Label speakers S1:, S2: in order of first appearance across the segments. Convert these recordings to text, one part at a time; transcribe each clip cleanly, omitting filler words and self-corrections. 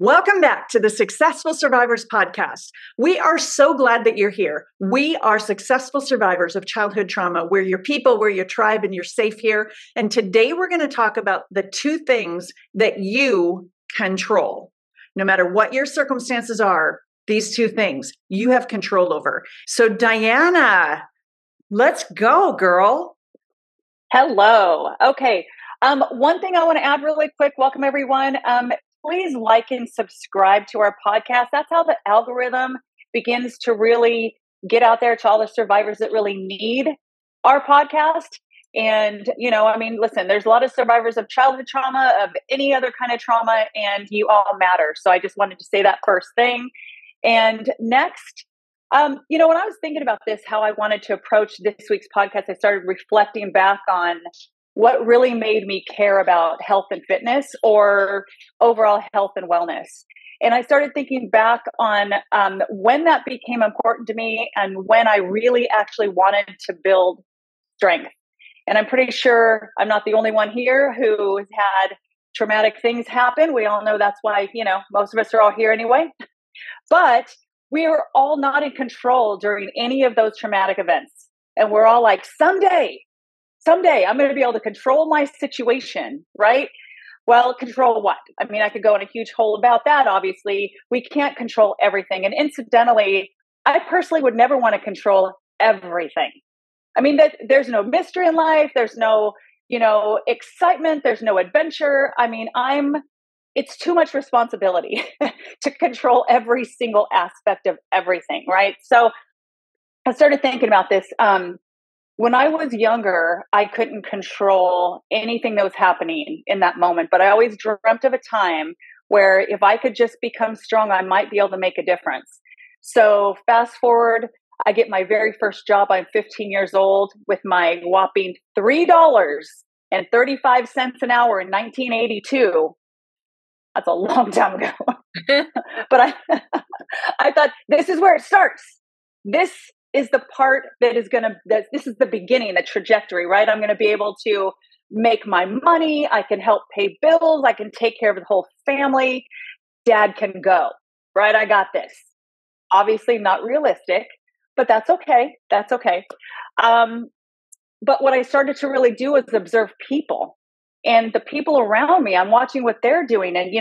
S1: Welcome back to the Successful Survivors podcast. We are so glad that you're here. We are successful survivors of childhood trauma. We're your people, we're your tribe, and you're safe here. And today we're going to talk about the two things that you control. No matter what your circumstances are, these two things you have control over. So Diana, let's go, girl.
S2: Hello. Okay. One thing I want to add really quick. Welcome, everyone. Please like and subscribe to our podcast. That's how the algorithm begins to really get out there to all the survivors that really need our podcast. And, listen, there's a lot of survivors of childhood trauma, of any other kind of trauma, and you all matter. So I just wanted to say that first thing. And next, when I was thinking about this, how I wanted to approach this week's podcast, I started reflecting back on what really made me care about health and fitness or overall health and wellness. And I started thinking back on when that became important to me and when I really actually wanted to build strength. And I'm pretty sure I'm not the only one here who has had traumatic things happen. We all know that's why, most of us are all here anyway. But we are all not in control during any of those traumatic events. And we're all like, someday I'm going to be able to control my situation, right? Well, control what? I mean, I could go in a huge hole about that. Obviously, we can't control everything. And incidentally, I personally would never want to control everything. I mean, there's no mystery in life. There's no, excitement. There's no adventure. I mean, it's too much responsibility to control every single aspect of everything, right? So I started thinking about this. When I was younger, I couldn't control anything that was happening in that moment, but I always dreamt of a time where if I could just become strong, I might be able to make a difference. So fast forward, I get my very first job. I'm 15 years old with my whopping $3.35 an hour in 1982. That's a long time ago. But I thought, this is where it starts. This is the part that is this is the beginning, the trajectory, right? I'm going to be able to make my money. I can help pay bills. I can take care of the whole family. Dad can go, right? I got this. Obviously not realistic, but that's okay. That's okay. But what I started to really do was observe people and the people around me. I'm watching what they're doing. And,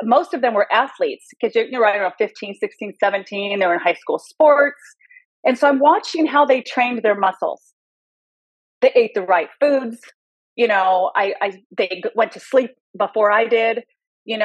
S2: most of them were athletes because you're right around 15, 16, 17. They were in high school sports. And so I'm watching how they trained their muscles. They ate the right foods. They went to sleep before I did. They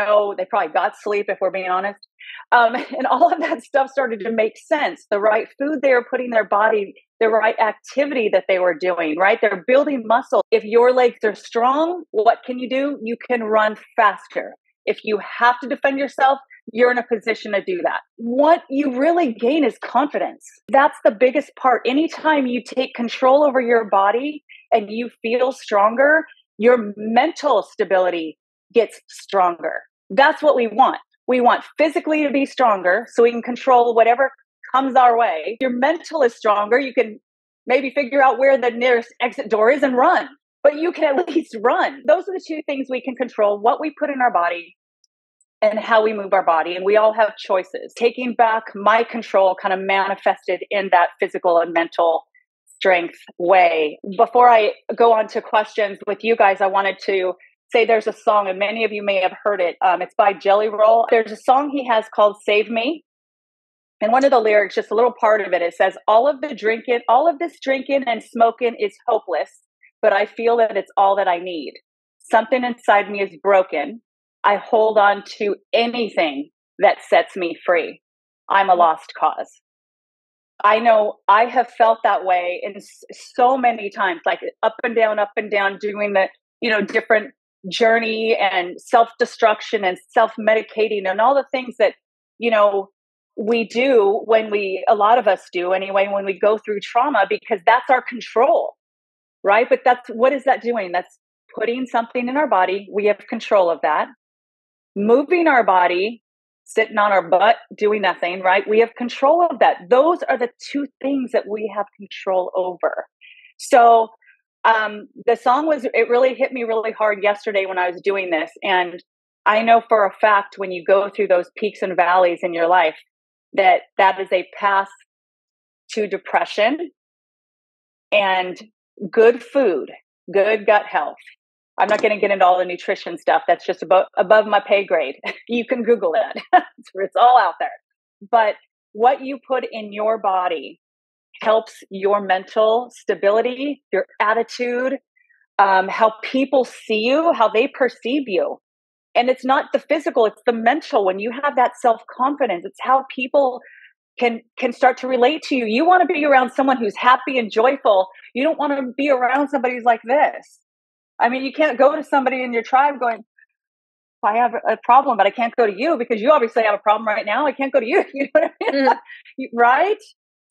S2: probably got sleep if we're being honest. And all of that stuff started to make sense. The right food they were putting in their body, the right activity that they were doing, right? They're building muscle. If your legs are strong, what can you do? You can run faster. If you have to defend yourself, you're in a position to do that. What you really gain is confidence. That's the biggest part. Anytime you take control over your body and you feel stronger, your mental stability gets stronger. That's what we want. We want physically to be stronger so we can control whatever comes our way. Your mental is stronger. You can maybe figure out where the nearest exit door is and run, but you can at least run. Those are the two things we can control: what we put in our body and how we move our body. And we all have choices. Taking back my control kind of manifested in that physical and mental strength way. Before I go on to questions with you guys, I wanted to say there's a song, and many of you may have heard it. It's by Jelly Roll. There's a song he has called Save Me. And one of the lyrics, just a little part of it, it says, all of this drinking and smoking is hopeless, but I feel that it's all that I need. Something inside me is broken. I hold on to anything that sets me free. I'm a lost cause. I know I have felt that way in so many times, like up and down, doing the, different journey and self-destruction and self-medicating and all the things that, we do a lot of us do anyway, when we go through trauma, because that's our control, right? But what is that doing? That's putting something in our body. We have control of that. Moving our body, sitting on our butt, doing nothing, right? We have control of that. Those are the two things that we have control over. So the song it really hit me really hard yesterday when I was doing this. And I know for a fact when you go through those peaks and valleys in your life, that is a path to depression, and good food, good gut health. I'm not going to get into all the nutrition stuff. That's just above my pay grade. You can Google it. It's all out there. But what you put in your body helps your mental stability, your attitude, how people see you, how they perceive you. And it's not the physical, it's the mental. When you have that self-confidence, it's how people can start to relate to you. You want to be around someone who's happy and joyful. You don't want to be around somebody who's like this. I mean, you can't go to somebody in your tribe going, I have a problem, but I can't go to you because you obviously have a problem right now. I can't go to you. You know what I mean? Right?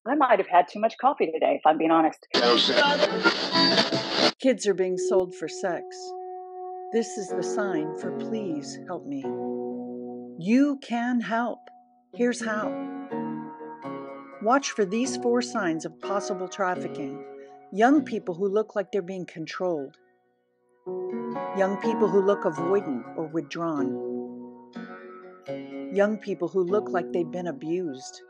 S2: I might have had too much coffee today, if I'm being honest.
S1: Kids are being sold for sex. This is the sign for please help me. You can help. Here's how. Watch for these 4 signs of possible trafficking. Young people who look like they're being controlled. Young people who look avoidant or withdrawn. Young people who look like they've been abused.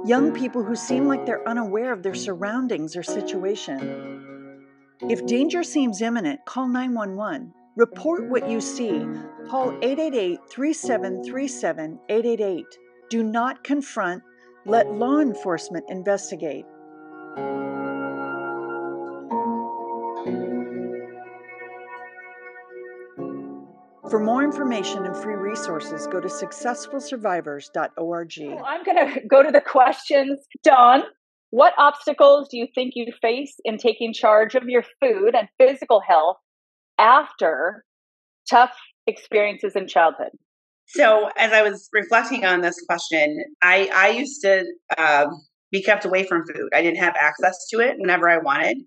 S1: Young people who seem like they're unaware of their surroundings or situation. If danger seems imminent, call 911. Report what you see. Call 888-3737-888. Do not confront. Let law enforcement investigate. For more information and free resources, go to successfulsurvivors.org.
S2: Well, I'm going to go to the questions. Dawn, what obstacles do you think you face in taking charge of your food and physical health after tough experiences in childhood?
S3: So as I was reflecting on this question, I used to be kept away from food. I didn't have access to it whenever I wanted.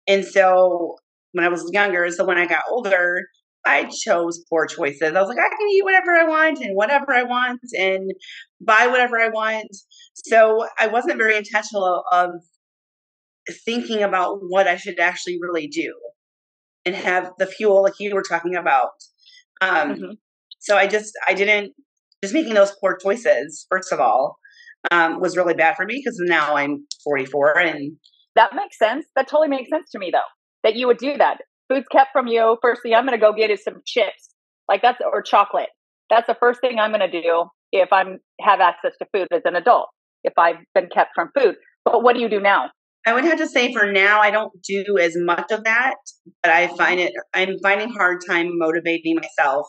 S3: And so when I was younger, so when I got older, I chose poor choices. I was like, I can eat whatever I want and whatever I want and buy whatever I want. So I wasn't very intentional of thinking about what I should actually really do and have the fuel like you were talking about. So I didn't, just making those poor choices, first of all, was really bad for me because now I'm 44 and.
S2: That makes sense. That totally makes sense to me though, that you would do that. Food's kept from you. First thing I'm going to go get is some chips, or chocolate. That's the first thing I'm going to do if I have access to food as an adult, if I've been kept from food. But what do you do now?
S3: I would have to say for now, I don't do as much of that, but I'm finding hard time motivating myself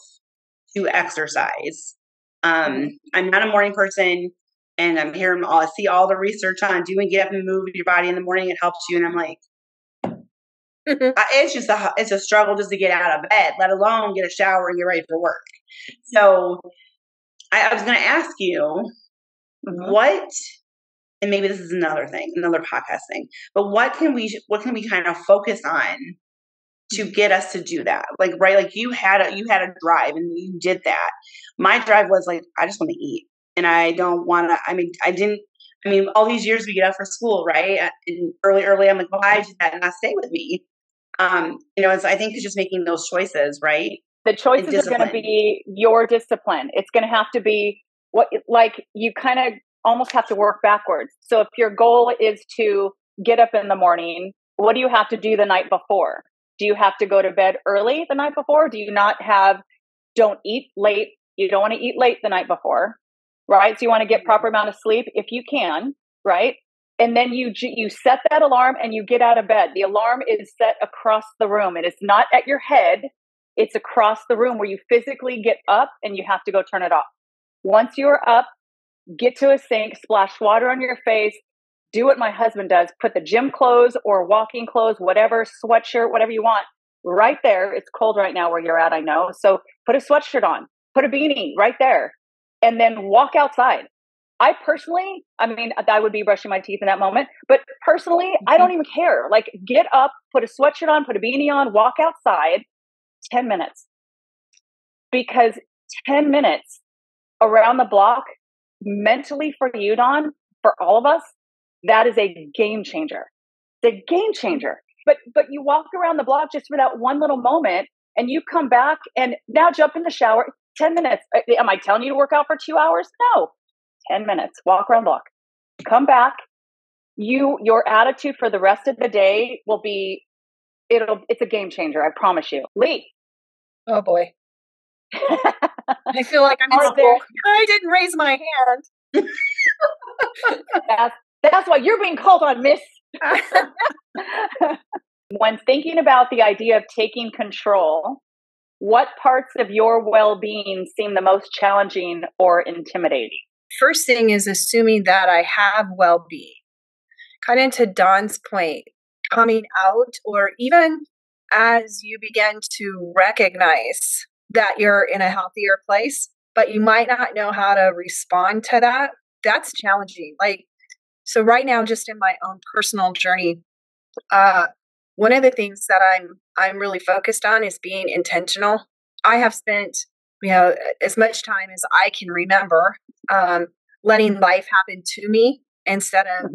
S3: to exercise. I'm not a morning person, and I see all the research on get up and move your body in the morning. It helps you. And I'm like, it's a struggle just to get out of bed, let alone get a shower and get ready for work. So I was going to ask you what, and maybe this is another podcast thing, but what can we kind of focus on to get us to do that? Like you had a drive and you did that. My drive was like, I just want to eat and I don't want to, all these years we get up for school, right? And early, I'm like, why did that not stay with me? I think it's just making those choices, right?
S2: The choices are going to be your discipline. It's going to have to be you kind of almost have to work backwards. So if your goal is to get up in the morning, what do you have to do the night before? Do you have to go to bed early the night before? Don't eat late. You don't want to eat late the night before, right? So you want to get proper amount of sleep if you can, right? And then you set that alarm and you get out of bed. The alarm is set across the room. It is not at your head. It's across the room where you physically get up and you have to go turn it off. Once you're up, get to a sink, splash water on your face, do what my husband does, put the gym clothes or walking clothes, whatever, sweatshirt, whatever you want, right there. It's cold right now where you're at, I know. So put a sweatshirt on, put a beanie right there, and then walk outside. I personally, I would be brushing my teeth in that moment, but personally, I don't even care. Like, get up, put a sweatshirt on, put a beanie on, walk outside, 10 minutes. Because 10 minutes around the block, mentally for you, Dawn, for all of us, that is a game changer. It's a game changer. But you walk around the block just for that one little moment, and you come back and now jump in the shower, 10 minutes. Am I telling you to work out for 2 hours? No, 10 minutes, walk around block, come back. Your attitude for the rest of the day will be, it's a game changer. I promise you. Lee.
S4: Oh boy. I feel like I'm in school. I didn't raise my hand.
S2: That's why you're being called on, miss. When thinking about the idea of taking control, what parts of your well-being seem the most challenging or intimidating?
S4: First thing is assuming that I have well-being. Kind of to Dawn's point, coming out, or even as you begin to recognize that you're in a healthier place, but you might not know how to respond to that, that's challenging. Like, so right now, just in my own personal journey, one of the things that I'm really focused on is being intentional. I have spent, as much time as I can remember, letting life happen to me instead of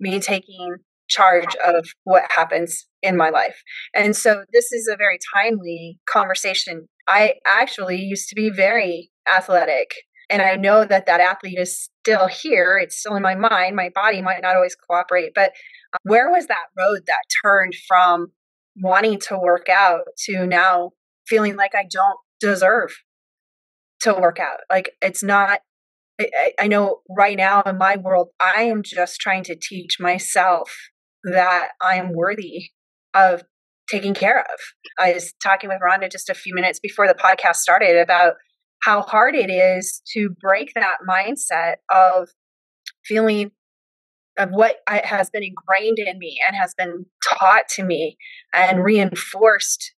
S4: me taking charge of what happens in my life. And so this is a very timely conversation. I actually used to be very athletic, and I know that athlete is still here. It's still in my mind. My body might not always cooperate, but where was that road that turned from wanting to work out to now feeling like I don't deserve to work out? Like, it's not, I know right now in my world, I am just trying to teach myself that I am worthy of taking care of. I was talking with Rhonda just a few minutes before the podcast started about how hard it is to break that mindset of feeling of what has been ingrained in me and has been taught to me and reinforced,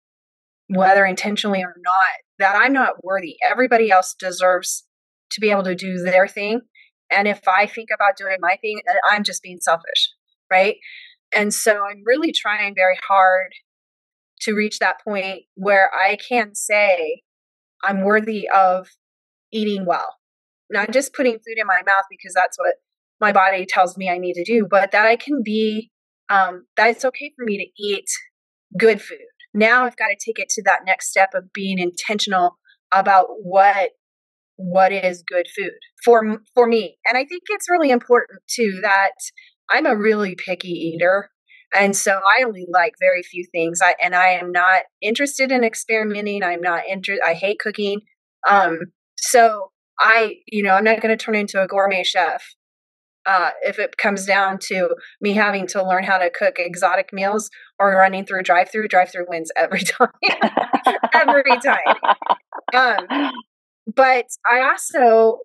S4: whether intentionally or not, that I'm not worthy. Everybody else deserves to be able to do their thing. And if I think about doing my thing, I'm just being selfish, right? And so I'm really trying very hard to reach that point where I can say I'm worthy of eating well, not just putting food in my mouth because that's what my body tells me I need to do, but that I can be, that it's okay for me to eat good food. Now I've got to take it to that next step of being intentional about what is good food for me. And I think it's really important too that I'm a really picky eater. And so I only like very few things. I am not interested in experimenting. I hate cooking. So I'm not going to turn into a gourmet chef. If it comes down to me having to learn how to cook exotic meals or running through drive-through wins every time, every time. But I also,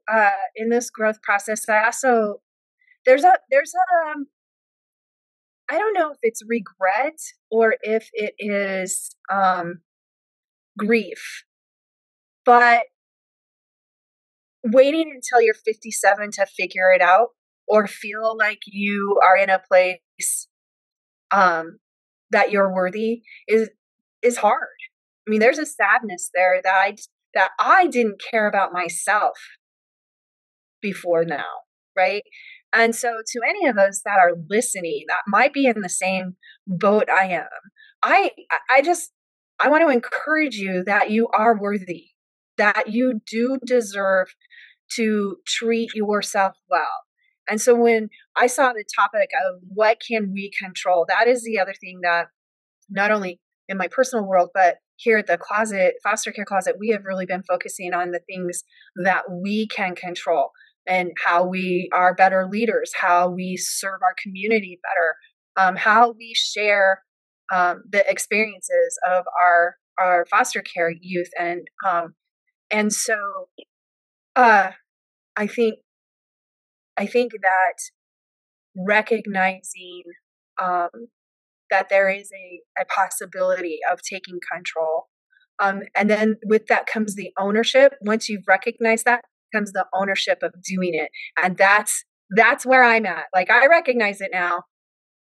S4: in this growth process, there's I don't know if it's regret or if it is grief, but waiting until you're 57 to figure it out or feel like you are in a place that you're worthy is hard. I mean, there's a sadness there that I didn't care about myself before now, right? And so to any of us that are listening that might be in the same boat I am, I want to encourage you that you are worthy, that you do deserve to treat yourself well. And so when I saw the topic of what can we control, that is the other thing that not only in my personal world, but here at the foster care closet, we have really been focusing on the things that we can control and how we are better leaders, how we serve our community better, how we share the experiences of our foster care youth. And so I think that recognizing that there is a possibility of taking control. And then with that comes the ownership. Once you've recognized that, comes the ownership of doing it. And that's where I'm at. Like, I recognize it now,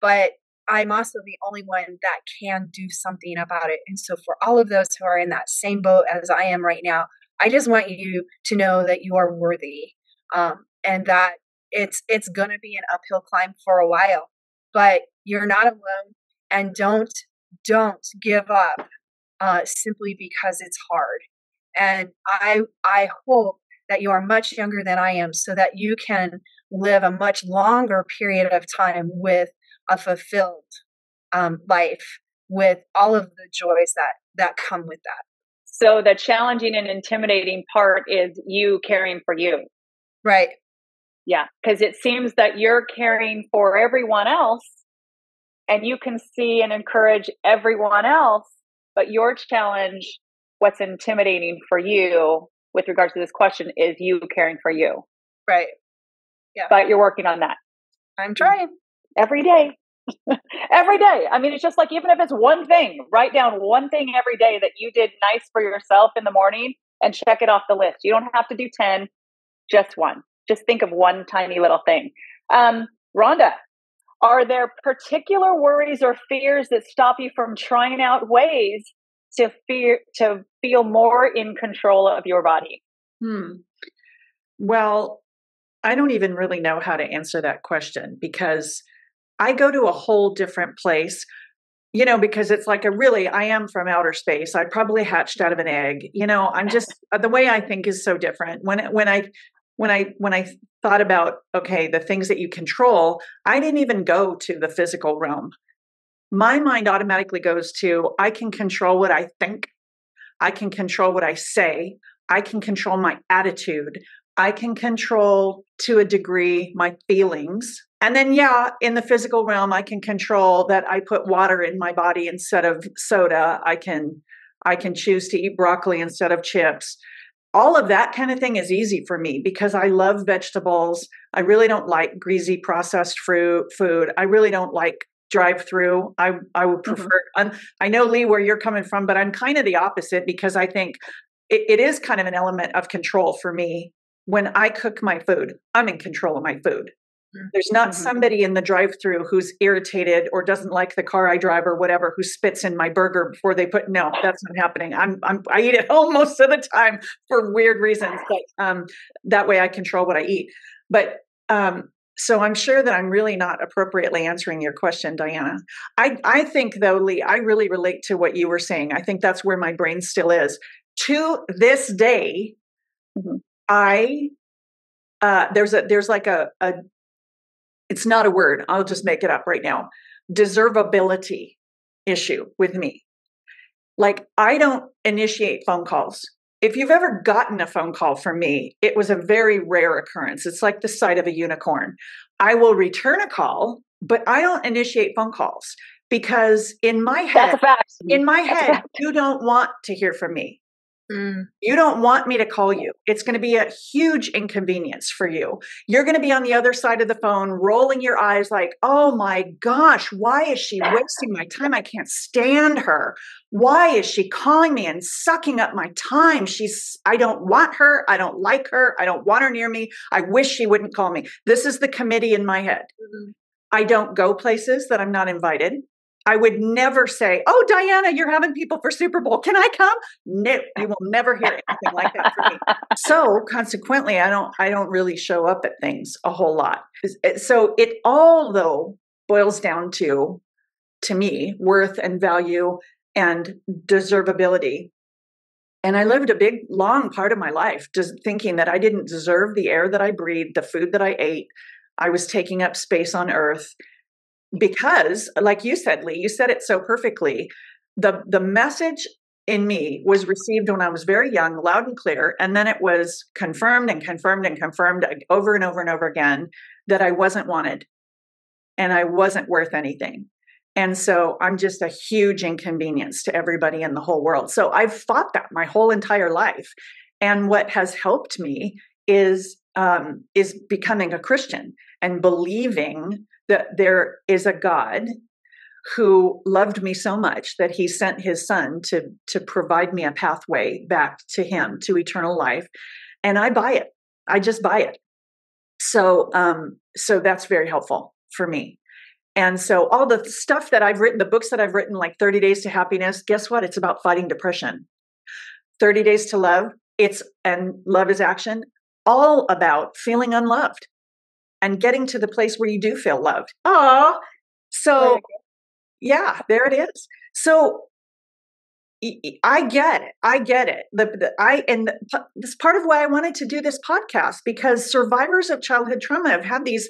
S4: but I'm also the only one that can do something about it. And so for all of those who are in that same boat as I am right now, I just want you to know that you are worthy, and that it's going to be an uphill climb for a while, but you're not alone. And don't give up simply because it's hard. And I hope that you are much younger than I am so that you can live a much longer period of time with a fulfilled life, with all of the joys that come with that.
S2: So the challenging and intimidating part is you caring for you.
S4: Right.
S2: Yeah, because it seems that you're caring for everyone else and you can see and encourage everyone else, but your challenge, what's intimidating for you with regards to this question, is you caring for you.
S4: Right. Yeah.
S2: But you're working on that.
S4: I'm trying.
S2: Every day. Every day. I mean, it's just like, even if it's one thing, write down one thing every day that you did nice for yourself in the morning and check it off the list. You don't have to do 10, just one. Just think of one tiny little thing. Rhonda, are there particular worries or fears that stop you from trying out ways to feel more in control of your body?
S1: Well, I don't even really know how to answer that question because I go to a whole different place, because it's like I am from outer space. I probably hatched out of an egg. I'm just, the way I think is so different. When I thought about, okay, the things that you control, I didn't even go to the physical realm. My mind automatically goes to, I can control what I think. I can control what I say. I can control my attitude. I can control, to a degree, my feelings. And then, in the physical realm, I can control that I put water in my body instead of soda. I can choose to eat broccoli instead of chips. All of that kind of thing is easy for me because I love vegetables. I really don't like greasy processed food. I really don't like drive-through. I would prefer, I know, Lee, where you're coming from, but I'm kind of the opposite because I think it is kind of an element of control for me. When I cook my food, I'm in control of my food. There's not somebody in the drive-through who's irritated or doesn't like the car I drive or whatever, who spits in my burger before they no, that's not happening. I eat at home most of the time for weird reasons, but that way I control what I eat. But so I'm sure that I'm really not appropriately answering your question, Diana. I think, though, Lee, I really relate to what you were saying. I think that's where my brain still is. To this day, there's like a it's not a word, I'll just make it up right now, deservability issue with me. Like, I don't initiate phone calls. If you've ever gotten a phone call from me, it was a very rare occurrence. It's like the sight of a unicorn. I will return a call, but I don't initiate phone calls because in my head, you don't want to hear from me. You don't want me to call you. It's going to be a huge inconvenience for you. You're going to be on the other side of the phone, rolling your eyes like, oh my gosh, why is she wasting my time? I can't stand her. Why is she calling me and sucking up my time? I don't want her. I don't like her. I don't want her near me. I wish she wouldn't call me. This is the committee in my head. I don't go places that I'm not invited. I would never say, oh, Diana, you're having people for Super Bowl. Can I come? No, you will never hear anything like that from me. So consequently, I don't really show up at things a whole lot. So it all, though, boils down to me, worth and value and deservability. And I lived a big, long part of my life just thinking that I didn't deserve the air that I breathed, the food that I ate. I was taking up space on earth. Because, like you said, Lee, you said it so perfectly. The message in me was received when I was very young, loud and clear, and then it was confirmed and confirmed and confirmed over and over and over again that I wasn't wanted and I wasn't worth anything. And so I'm just a huge inconvenience to everybody in the whole world. So I've fought that my whole entire life. And what has helped me is becoming a Christian and believing that there is a God who loved me so much that he sent his son to provide me a pathway back to him, to eternal life. And I buy it. I just buy it. So that's very helpful for me. And so all the stuff that I've written, the books that I've written, like 30 Days to Happiness, guess what? It's about fighting depression. 30 Days to Love, and Love is Action, all about feeling unloved and getting to the place where you do feel loved. So yeah, there it is. So I get it. I get it. This part of why I wanted to do this podcast, because survivors of childhood trauma have had these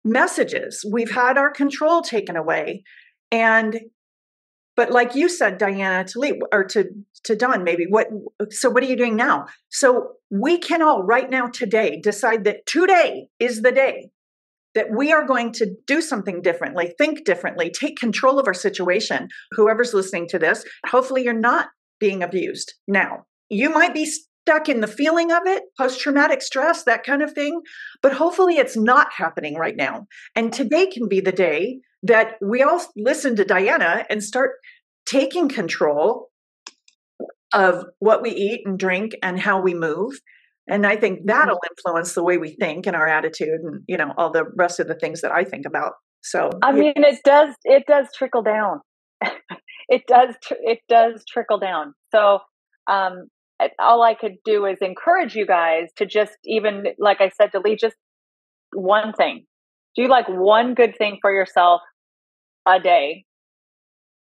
S1: messages. We've had our control taken away. But like you said, Diana, to Lee, or to Don, maybe, what are you doing now? So we can all right now today decide that today is the day that we are going to do something differently, think differently, take control of our situation. Whoever's listening to this, hopefully you're not being abused now. You might be stuck in the feeling of it, post-traumatic stress, that kind of thing, but hopefully it's not happening right now. And today can be the day that we all listen to Diana and start taking control of what we eat and drink and how we move. And I think that'll influence the way we think and our attitude and, all the rest of the things that I think about. So,
S2: I mean, it does trickle down. it does trickle down. So, all I could do is encourage you guys to just, even like I said to Lee, just one thing. Do like one good thing for yourself a day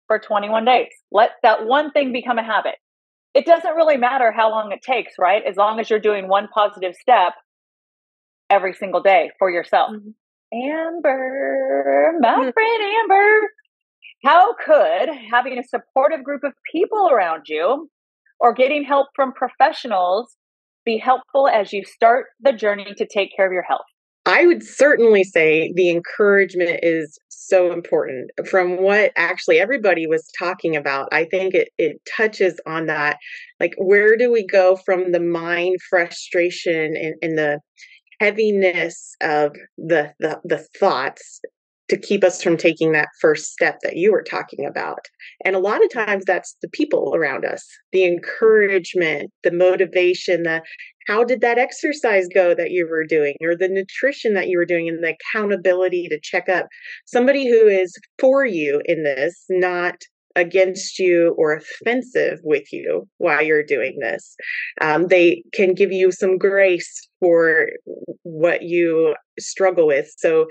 S2: for 21 days. Let that one thing become a habit. It doesn't really matter how long it takes, right? As long as you're doing one positive step every single day for yourself. Amber, my friend Amber, how could having a supportive group of people around you or getting help from professionals be helpful as you start the journey to take care of your health?
S5: I would certainly say the encouragement is so important. From what actually everybody was talking about, I think it touches on that. Like, where do we go from the mind frustration and the heaviness of the thoughts to keep us from taking that first step that you were talking about? And a lot of times that's the people around us, the encouragement, the motivation, how did that exercise go that you were doing, or the nutrition that you were doing, and the accountability to check up. Somebody who is for you in this, not against you or offensive with you while you're doing this. They can give you some grace for what you struggle with. So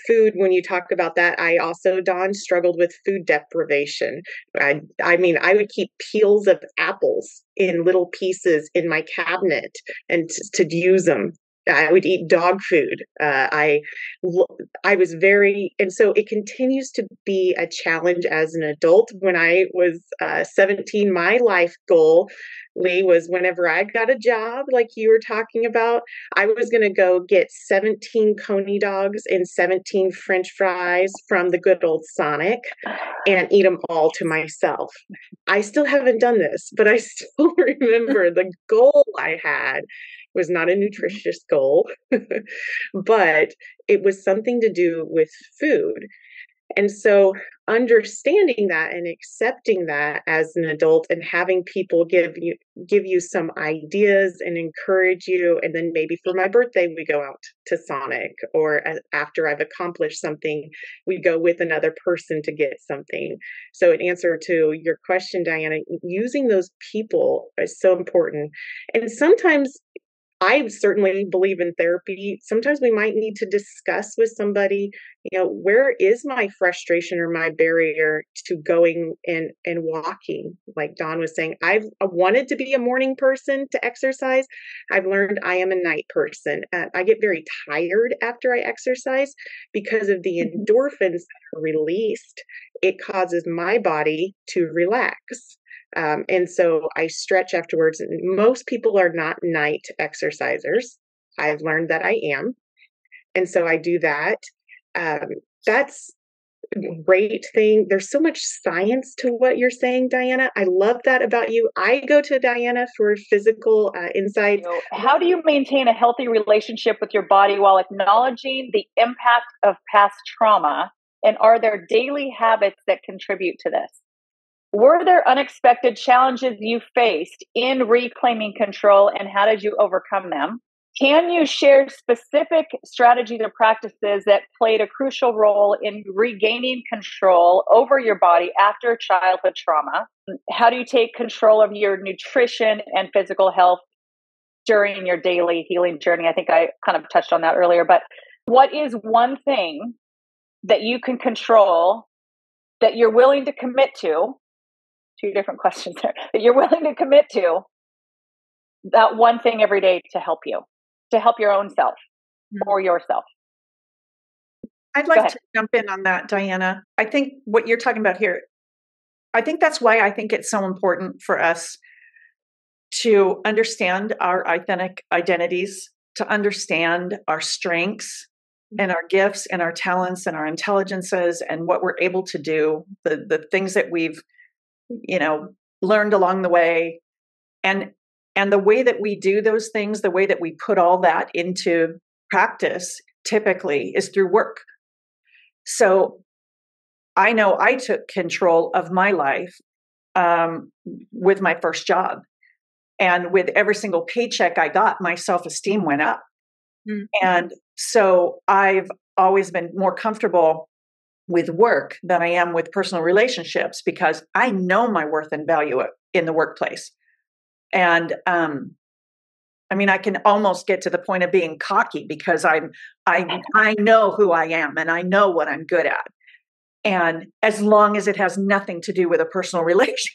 S5: food, when you talk about that, I also, Dawn, struggled with food deprivation. I mean, I would keep peels of apples in little pieces in my cabinet and to use them. I would eat dog food. I was and so it continues to be a challenge as an adult. When I was 17, my life goal, Lee, was whenever I got a job, like you were talking about, I was going to go get 17 Coney dogs and 17 French fries from the good old Sonic and eat them all to myself. I still haven't done this, but I still remember the goal I had was not a nutritious goal, but it was something to do with food. And so understanding that and accepting that as an adult and having people give you some ideas and encourage you. And then maybe for my birthday, we go out to Sonic, or after I've accomplished something, we go with another person to get something. So in answer to your question, Diana, using those people is so important. And sometimes I certainly believe in therapy. Sometimes we might need to discuss with somebody, where is my frustration or my barrier to going and walking? Like Dawn was saying, I've wanted to be a morning person to exercise. I've learned I am a night person. I get very tired after I exercise because of the endorphins that are released. It causes my body to relax. And so I stretch afterwards. Most people are not night exercisers. I've learned that I am. And so I do that. That's a great thing. There's so much science to what you're saying, Diana. I love that about you. I go to Diana for physical insights.
S2: How do you maintain a healthy relationship with your body while acknowledging the impact of past trauma? And are there daily habits that contribute to this? Were there unexpected challenges you faced in reclaiming control, and how did you overcome them? Can you share specific strategies or practices that played a crucial role in regaining control over your body after childhood trauma? How do you take control of your nutrition and physical health during your daily healing journey? I think I kind of touched on that earlier, but what is one thing that you can control that you're willing to commit to two different questions there. That you're willing to commit to that one thing every day to help your own self or yourself.
S1: I'd like to jump in on that, Diana. I think what you're talking about here, I think that's why I think it's so important for us to understand our authentic identities, to understand our strengths and our gifts and our talents and our intelligences and what we're able to do, the things that we've, learned along the way. And the way that we do those things, the way that we put all that into practice typically is through work. So I know I took control of my life with my first job. And with every single paycheck I got, my self-esteem went up. Mm-hmm. And so I've always been more comfortable with work than I am with personal relationships because I know my worth and value in the workplace. And I can almost get to the point of being cocky because I know who I am and I know what I'm good at. And as long as it has nothing to do with a personal relationship.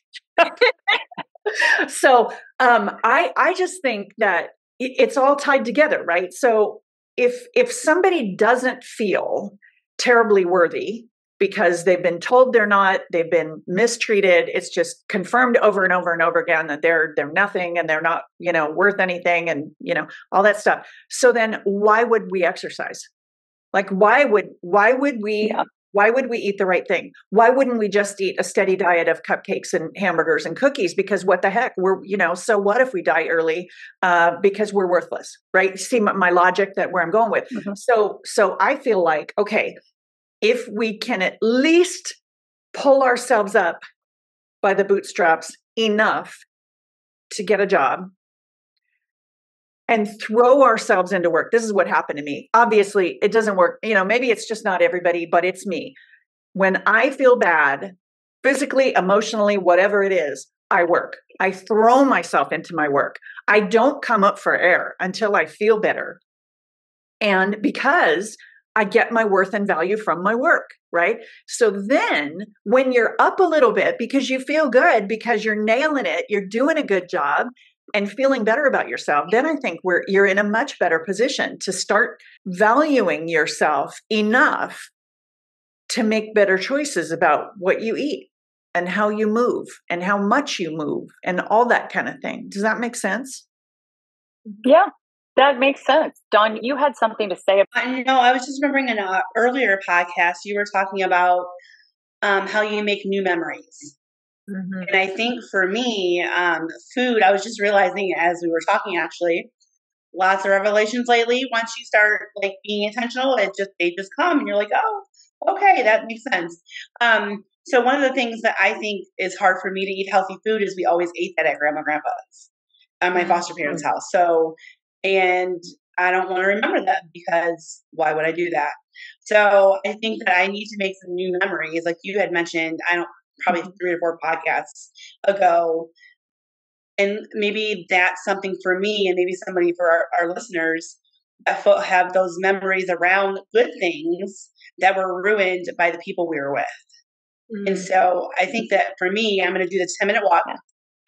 S1: So I just think that it's all tied together, right? So if somebody doesn't feel terribly worthy because they've been told they're not, they've been mistreated, it's just confirmed over and over and over again that they're nothing and they're not, worth anything and, all that stuff. So then why would we exercise? Like, why would we eat the right thing? Why wouldn't we just eat a steady diet of cupcakes and hamburgers and cookies? Because what the heck, so what if we die early because we're worthless, right? See my logic where I'm going with. Mm-hmm. So I feel like, okay, if we can at least pull ourselves up by the bootstraps enough to get a job and throw ourselves into work. This is what happened to me. Obviously, it doesn't work. Maybe it's just not everybody, but it's me. When I feel bad, physically, emotionally, whatever it is, I work. I throw myself into my work. I don't come up for air until I feel better. And because I get my worth and value from my work, right? So then when you're up a little bit because you feel good, because you're nailing it, you're doing a good job, and feeling better about yourself, then I think you're in a much better position to start valuing yourself enough to make better choices about what you eat and how you move and how much you move and all that kind of thing. Does that make sense?
S2: Yeah, that makes sense. Dawn, you had something to say.
S3: I was just remembering in an earlier podcast, you were talking about how you make new memories. Mm-hmm. And I think for me, food, I was just realizing as we were talking, actually, lots of revelations lately. Once you start being intentional, they just come and you're like, oh, okay, that makes sense. So one of the things that I think is hard for me to eat healthy food is we always ate that at Grandpa's, my foster parents' house. So, and I don't want to remember that because why would I do that? So I think that I need to make some new memories. Like you had mentioned, probably 3 or 4 podcasts ago. And maybe that's something for me and maybe somebody for our listeners that have those memories around good things that were ruined by the people we were with. Mm-hmm. And so I think that for me, I'm going to do the 10-minute walk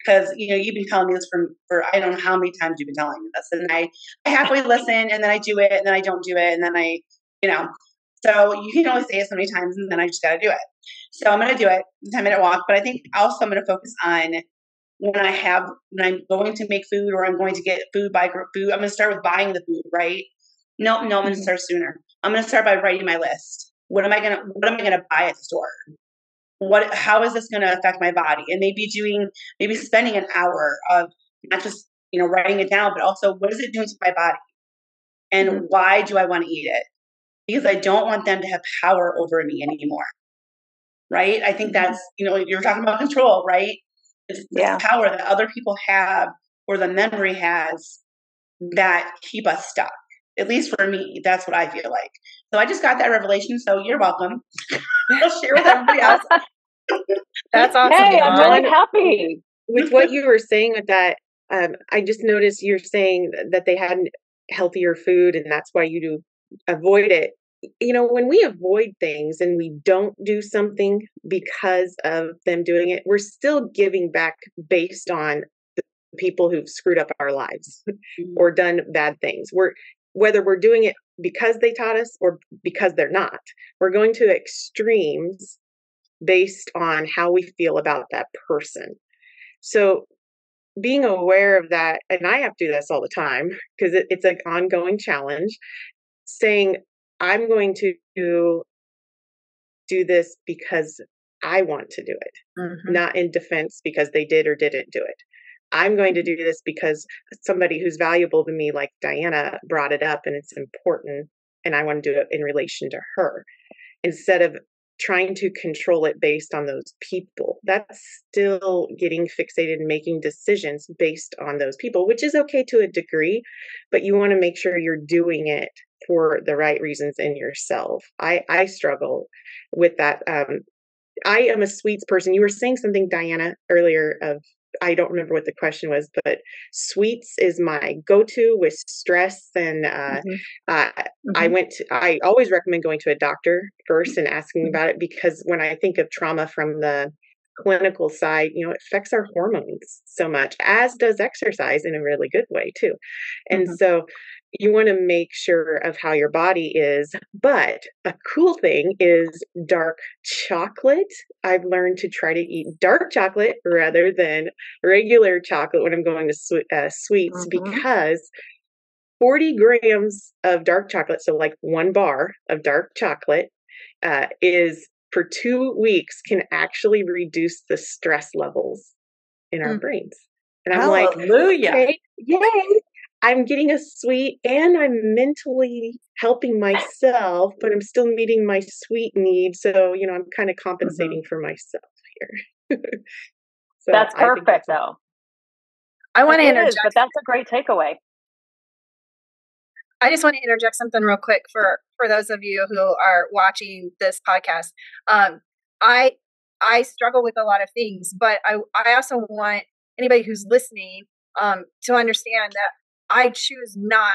S3: because, you've been telling me this for I don't know how many times you've been telling me this. And I halfway listen and then I do it and then I don't do it. And then so you can only say it so many times and then I just got to do it. So I'm going to do it, the 10-minute walk. But I think also I'm going to focus on when I'm going to make food or I'm going to get food, buy food, I'm going to start with buying the food, right? No, I'm going to start sooner. I'm going to start by writing my list. What am I going to buy at the store? How is this going to affect my body? And maybe spending an hour of not just, writing it down, but also what is it doing to my body? And why do I want to eat it? Because I don't want them to have power over me anymore. Right? I think that's, you're talking about control, right? It's this power that other people have or the memory has that keep us stuck. At least for me, that's what I feel like. So I just got that revelation. So you're welcome. I'll share with everybody else.
S4: That's awesome.
S2: Hey, I'm really happy.
S5: With what you were saying with that, I just noticed you're saying that they had healthier food and that's why you do avoid it. when we avoid things and we don't do something because of them doing it, we're still giving back based on the people who've screwed up our lives or done bad things. Whether we're doing it because they taught us or because they're not, we're going to extremes based on how we feel about that person. So being aware of that, and I have to do this all the time because it's an ongoing challenge, saying, I'm going to do this because I want to do it, not in defense because they did or didn't do it. I'm going to do this because somebody who's valuable to me, like Diana, brought it up and it's important, and I want to do it in relation to her, instead of trying to control it based on those people. That's still getting fixated and making decisions based on those people, which is okay to a degree, but you want to make sure you're doing it for the right reasons in yourself. I struggle with that. I am a sweets person. You were saying something, Diana, earlier I don't remember what the question was, but sweets is my go-to with stress. And I always recommend going to a doctor first and asking about it, because when I think of trauma from the clinical side, it affects our hormones so much, as does exercise in a really good way too. And so you want to make sure of how your body is. But a cool thing is dark chocolate. I've learned to try to eat dark chocolate rather than regular chocolate when I'm going to sweets, because 40 grams of dark chocolate, so like 1 bar of dark chocolate, is for 2 weeks can actually reduce the stress levels in our brains. And I'm like, okay, yay! I'm getting a sweet and I'm mentally helping myself, but I'm still meeting my sweet need. So, I'm kind of compensating for myself here.
S2: So that's perfect, though.
S4: I want to interject,
S2: but that's a great takeaway.
S4: I just want to interject something real quick for those of you who are watching this podcast. I struggle with a lot of things, but I also want anybody who's listening to understand that I choose not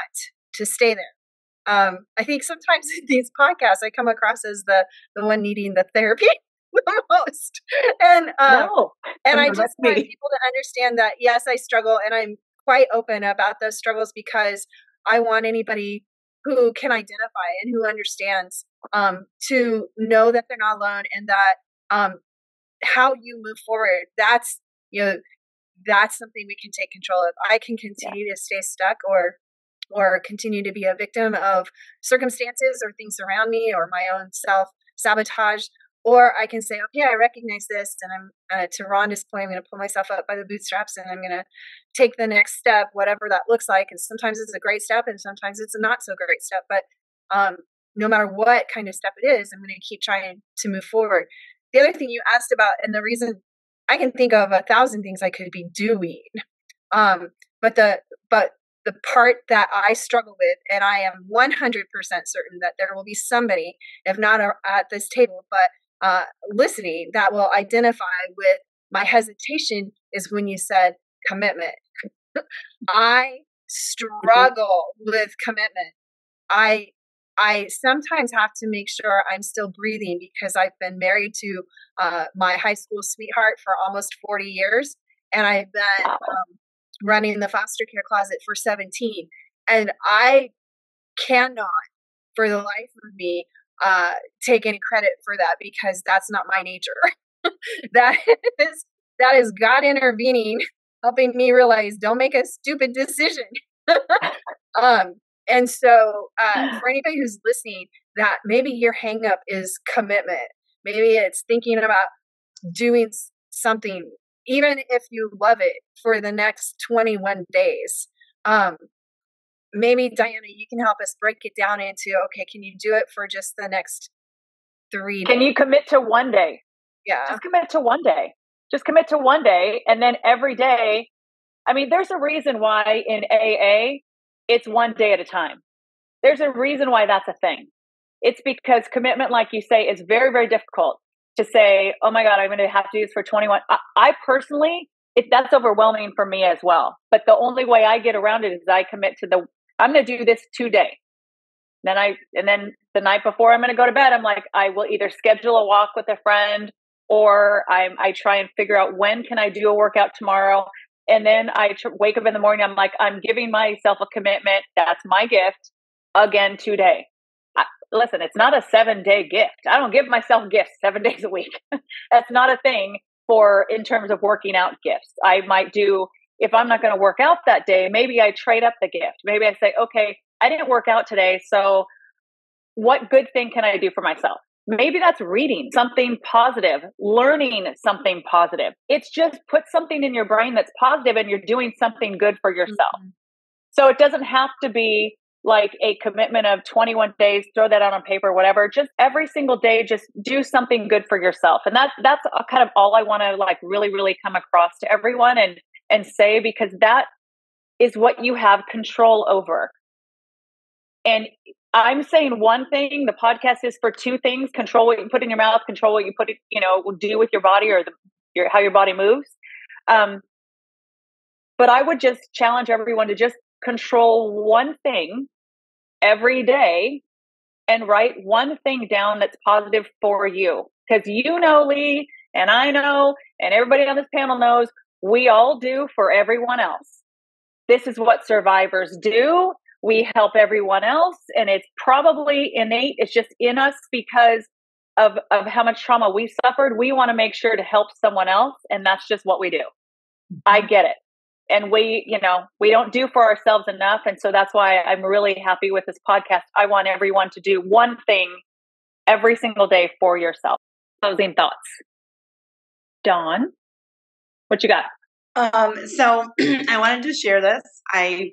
S4: to stay there. I think sometimes in these podcasts, I come across as the one needing the therapy the most. And I just want people to understand that, yes, I struggle, and I'm quite open about those struggles, because I want anybody who can identify and who understands to know that they're not alone, and that how you move forward, that's something we can take control of. I can continue to stay stuck or continue to be a victim of circumstances or things around me or my own self-sabotage. Or I can say, okay, I recognize this, and I'm, to Rhonda's point, I'm going to pull myself up by the bootstraps, and I'm going to take the next step, whatever that looks like. And sometimes it's a great step, and sometimes it's a not so great step. But no matter what kind of step it is, I'm going to keep trying to move forward. The other thing you asked about, and the reason I can think of 1,000 things I could be doing, but the part that I struggle with, and I am 100% certain that there will be somebody, if not at this table, but listening, that will identify with my hesitation, is when you said commitment. I struggle with commitment. I sometimes have to make sure I'm still breathing, because I've been married to my high school sweetheart for almost 40 years, and I've been running the foster care closet for 17. And I cannot, for the life of me, take any credit for that, because that's not my nature. that is God intervening, helping me realize, don't make a stupid decision. And so for anybody who's listening, that maybe your hang up is commitment. Maybe it's thinking about doing something, even if you love it, for the next 21 days. Maybe, Diana, you can help us break it down into, okay, can you do it for just the next 3 days?
S2: Can you commit to 1 day?
S4: Yeah.
S2: Just commit to 1 day. Just commit to 1 day. And then every day, I mean, there's a reason why in AA, it's 1 day at a time. There's a reason why that's a thing. It's because commitment, like you say, is very, very difficult to say, oh my God, I'm going to have to do this for 21. I personally, that's overwhelming for me as well. But the only way I get around it is I commit to I'm going to do this today. And then the night before I'm going to go to bed, I'm like, I will either schedule a walk with a friend, or I try and figure out when can I do a workout tomorrow. And then I wake up in the morning. I'm like, I'm giving myself a commitment. That's my gift again today. Listen, it's not a 7-day gift. I don't give myself gifts 7 days a week. That's not a thing in terms of working out gifts. I might do, if I'm not going to work out that day, maybe I trade up the gift. Maybe I say, okay, I didn't work out today, so what good thing can I do for myself? Maybe that's reading something positive, learning something positive. It's just put something in your brain that's positive and you're doing something good for yourself. Mm-hmm. So it doesn't have to be like a commitment of 21 days, throw that out on paper, whatever. Just every single day, just do something good for yourself. And that's kind of all I want to like really, really come across to everyone and say, because that is what you have control over. And I'm saying one thing, the podcast is for two things: control what you put in your mouth, control what you do with your body, or how your body moves. But I would just challenge everyone to just control one thing every day and write one thing down that's positive for you. Because Lee, and I know, and everybody on this panel knows, we all do for everyone else. This is what survivors do. We help everyone else, and it's probably innate. It's just in us because of how much trauma we suffered. We want to make sure to help someone else, and that's just what we do. I get it. And we don't do for ourselves enough. And so that's why I'm really happy with this podcast. I want everyone to do one thing every single day for yourself. Closing thoughts. Dawn, what you got?
S3: So I wanted to share this. I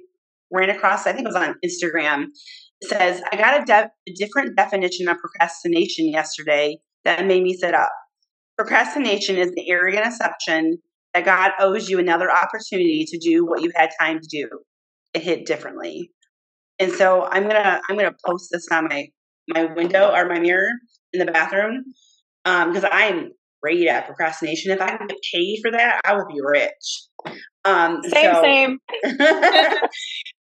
S3: ran across, I think it was on Instagram. It says, I got a different definition of procrastination yesterday that made me sit up. Procrastination is the arrogant assumption that God owes you another opportunity to do what you had time to do. It hit differently. And so I'm gonna post this on my window or my mirror in the bathroom, because I am great at procrastination. If I could get paid for that, I would be rich.
S2: Same.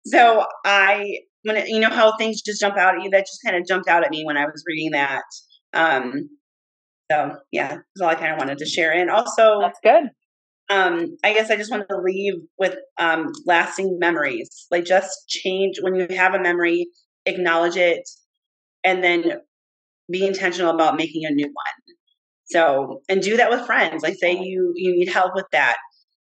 S3: So when you know how things just jump out at you, that just kind of jumped out at me when I was reading that. So yeah, that's all I kind of wanted to share. And also,
S2: that's good.
S3: I guess I just wanted to leave with lasting memories. Like, just change when you have a memory, acknowledge it, and then be intentional about making a new one. So, and do that with friends. Like, say you need help with that.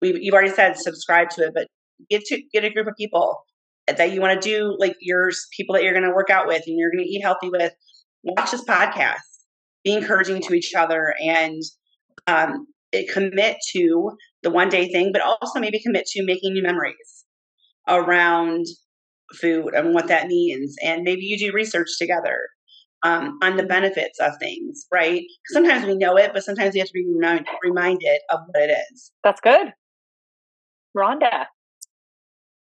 S3: You've already said subscribe to it, but get a group of people that you want to do, like your people that you're going to work out with and you're going to eat healthy with. Watch this podcast. Be encouraging to each other, and commit to the one day thing, but also maybe commit to making new memories around food and what that means. And maybe you do research together on the benefits of things, right? Sometimes we know it, but sometimes we have to be reminded of what it is.
S2: That's good. Rhonda.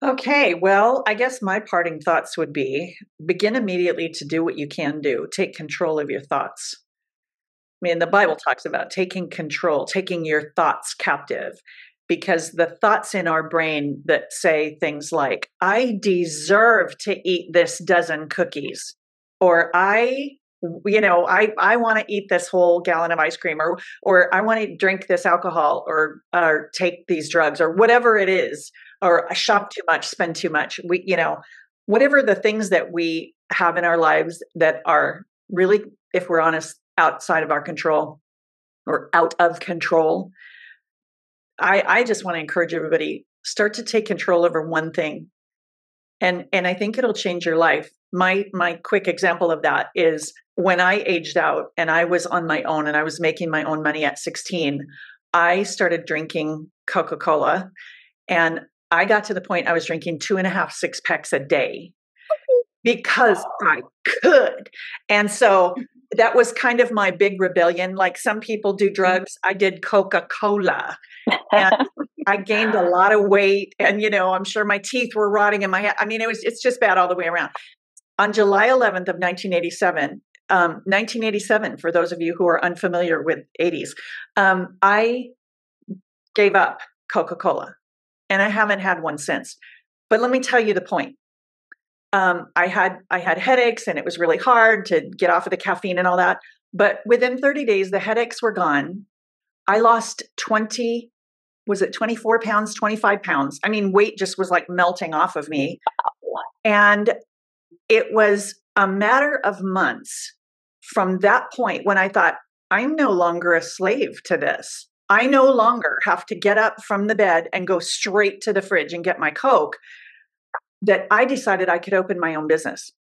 S1: Okay, well, I guess my parting thoughts would be begin immediately to do what you can do. Take control of your thoughts. I mean, the Bible talks about taking control, taking your thoughts captive, because the thoughts in our brain that say things like, I deserve to eat this dozen cookies, or I want to eat this whole gallon of ice cream, or I want to drink this alcohol, or take these drugs, or whatever it is, or I shop too much, spend too much. Whatever the things that we have in our lives that are really, if we're honest, outside of our control or out of control. I just want to encourage everybody, start to take control over one thing. And I think it'll change your life. My quick example of that is when I aged out and I was on my own and I was making my own money at 16, I started drinking Coca-Cola, and I got to the point I was drinking 2.5 six-packs a day because I could. And so that was kind of my big rebellion. Like some people do drugs, I did Coca-Cola, and I gained a lot of weight, and I'm sure my teeth were rotting in my head. I mean, it's just bad all the way around. On July 11th of 1987, for those of you who are unfamiliar with 80s, I gave up Coca-Cola, and I haven't had one since. But let me tell you the point. I had headaches, and it was really hard to get off of the caffeine and all that. But within 30 days, the headaches were gone. I lost 24 pounds, 25 pounds. I mean, weight just was like melting off of me. And it was a matter of months from that point when I thought, I'm no longer a slave to this. I no longer have to get up from the bed and go straight to the fridge and get my Coke, that I decided I could open my own business.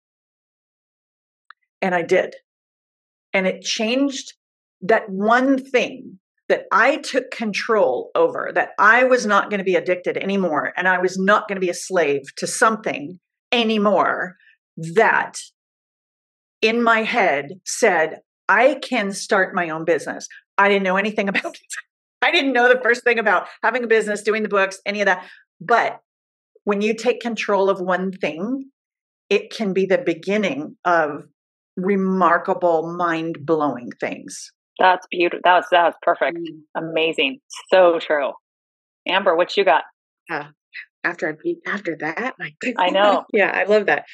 S1: And I did. And it changed that one thing that I took control over, that I was not going to be addicted anymore. And I was not going to be a slave to something anymore, that in my head said, I can start my own business. I didn't know anything about it. I didn't know the first thing about having a business, doing the books, any of that. But when you take control of one thing, it can be the beginning of remarkable, mind-blowing things.
S2: That's beautiful. That's perfect. Amazing. So true. Amber, what you got?
S5: After that, my goodness.
S2: I know.
S5: Yeah, I love that.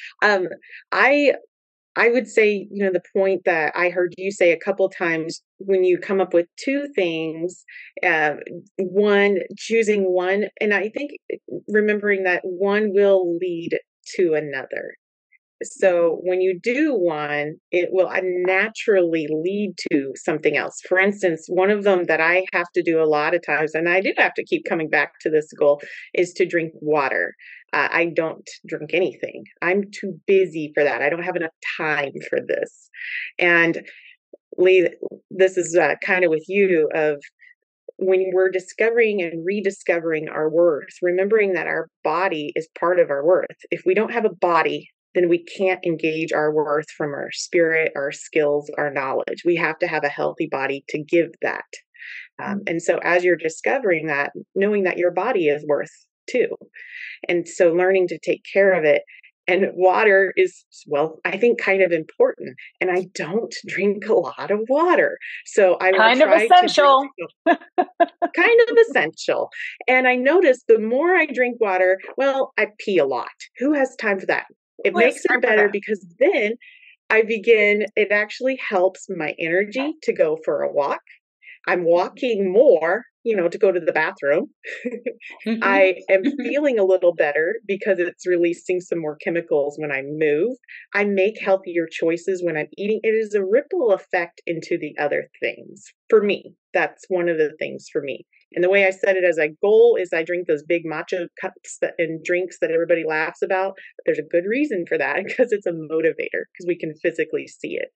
S5: I would say, the point that I heard you say a couple times, when you come up with two things, choosing one, and I think remembering that one will lead to another. So when you do one, it will naturally lead to something else. For instance, one of them that I have to do a lot of times, and I do have to keep coming back to this goal, is to drink water. I don't drink anything. I'm too busy for that. I don't have enough time for this. And Lee, this is kind of with you, of when we're discovering and rediscovering our worth, remembering that our body is part of our worth. If we don't have a body, then we can't engage our worth from our spirit, our skills, our knowledge. We have to have a healthy body to give that. And so as you're discovering that, knowing that your body is worth too. And so learning to take care of it. And water is, I think kind of important. And I don't drink a lot of water. So I will
S2: kind of essential.
S5: Kind of essential. And I notice the more I drink water, I pee a lot. Who has time for that? It makes it better because then it actually helps my energy to go for a walk. I'm walking more, to go to the bathroom. I am feeling a little better because it's releasing some more chemicals when I move. I make healthier choices when I'm eating. It is a ripple effect into the other things. For me, that's one of the things for me. And the way I set it as a goal is I drink those big matcha cups and drinks that everybody laughs about. But there's a good reason for that, because it's a motivator, because we can physically see it.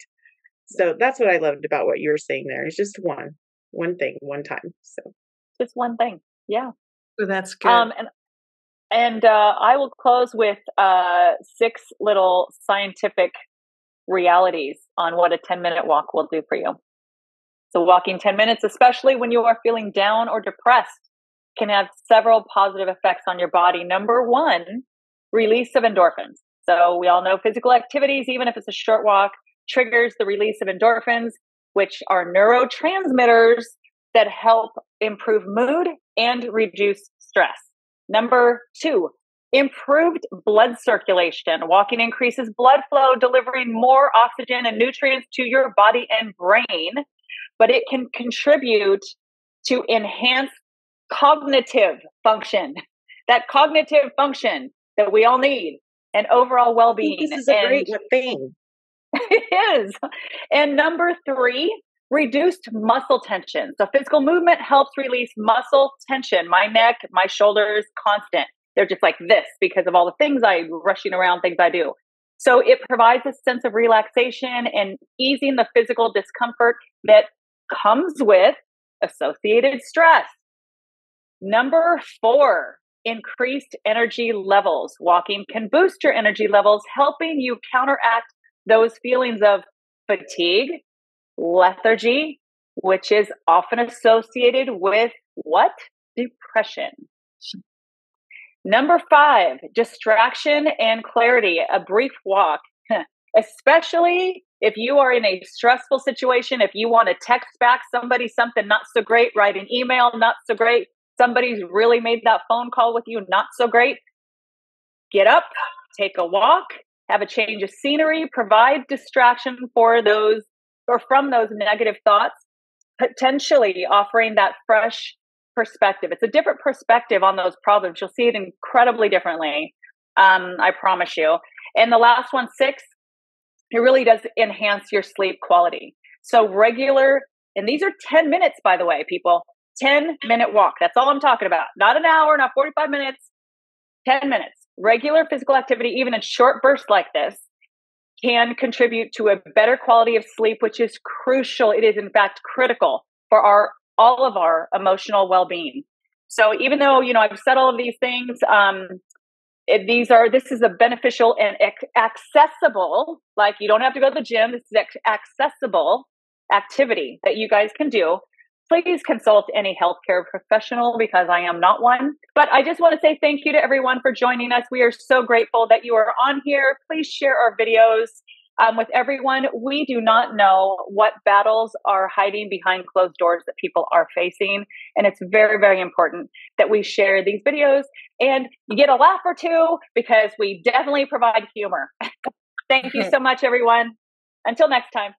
S5: So that's what I loved about what you were saying there. It's just one thing, one time. So
S2: just one thing. Yeah.
S1: So that's good.
S2: And I will close with 6 little scientific realities on what a 10-minute walk will do for you. So walking 10 minutes, especially when you are feeling down or depressed, can have several positive effects on your body. Number 1, release of endorphins. So we all know physical activities, even if it's a short walk, triggers the release of endorphins, which are neurotransmitters that help improve mood and reduce stress. Number 2, improved blood circulation. Walking increases blood flow, delivering more oxygen and nutrients to your body and brain, but it can contribute to enhanced cognitive function, that cognitive function that we all need, and overall well-being.
S5: This is a great thing.
S2: It is. And number 3, reduced muscle tension. So physical movement helps release muscle tension. My neck, my shoulders, constant. They're just like this because of all the things rushing around, things I do. So it provides a sense of relaxation and easing the physical discomfort that comes with associated stress. Number 4, increased energy levels. Walking can boost your energy levels, helping you counteract those feelings of fatigue, lethargy, which is often associated with what? Depression. Number 5, distraction and clarity. A brief walk, especially if you are in a stressful situation, if you want to text back somebody something not so great, write an email, not so great, somebody's really made that phone call with you, not so great. Get up, take a walk, have a change of scenery, provide distraction for those or from those negative thoughts, potentially offering that fresh perspective. It's a different perspective on those problems. You'll see it incredibly differently. I promise you. And the last one, 6, it really does enhance your sleep quality. So regular, and these are 10 minutes, by the way, people, 10-minute walk. That's all I'm talking about. Not an hour, not 45 minutes, 10 minutes. Regular physical activity, even in short bursts like this, can contribute to a better quality of sleep, which is crucial. It is, in fact, critical for all of our emotional well-being. So even though, I've said all of these things, this is a beneficial and accessible, like you don't have to go to the gym. This is accessible activity that you guys can do. Please consult any healthcare professional because I am not one. But I just want to say thank you to everyone for joining us. We are so grateful that you are on here. Please share our videos with everyone. We do not know what battles are hiding behind closed doors that people are facing. And it's very, very important that we share these videos and you get a laugh or two because we definitely provide humor. Thank you so much, everyone. Until next time.